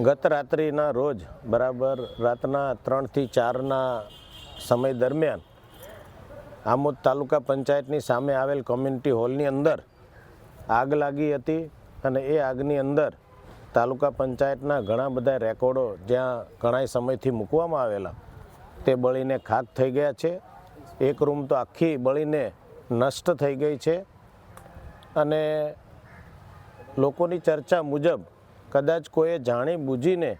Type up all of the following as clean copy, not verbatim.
ગત રાત્રિના રોજ બરાબર રાતના 3 થી 4ના સમય દરમિયાન આમોદ તાલુકા પંચાયતની સામે આવેલ કોમ્યુનિટી હોલની અંદર આગ લાગી હતી અને એ આગની અંદર તાલુકા પંચાયતના ઘણા બધા રેકોર્ડો જ્યાં ઘણા સમયથી મૂકવામાં આવેલા તે બળીને ખાક થઈ ગયા છે. એક રૂમ તો આખી બળીને નષ્ટ થઈ ગઈ છે અને લોકોની ચર્ચા મુજબ કદાચ કોઈએ જાણી બૂજીને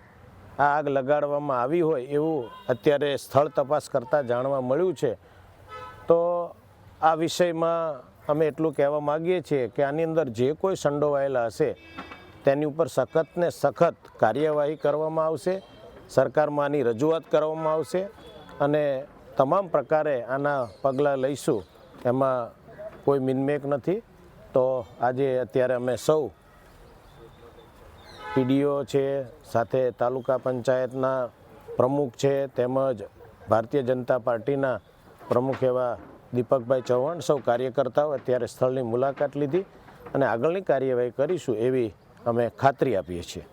આ આગ લગાડવામાં આવી હોય એવું અત્યારે સ્થળ તપાસ કરતાં જાણવા મળ્યું છે. તો આ વિષયમાં અમે એટલું કહેવા માગીએ છીએ કે આની અંદર જે કોઈ સંડોવાયેલા હશે તેની ઉપર સખત ને સખત કાર્યવાહી કરવામાં આવશે. સરકારમાં આની રજૂઆત કરવામાં આવશે અને તમામ પ્રકારે આના પગલાં લઈશું, એમાં કોઈ મિનમેક નથી. તો આજે અત્યારે અમે સૌ પીડીઓ છે, સાથે તાલુકા પંચાયતના પ્રમુખ છે, તેમજ ભારતીય જનતા પાર્ટીના પ્રમુખ એવા દીપકભાઈ ચૌહાણ, સૌ કાર્યકર્તાઓ અત્યારે સ્થળની મુલાકાત લીધી અને આગળની કાર્યવાહી કરીશું એવી અમે ખાતરી આપીએ છીએ.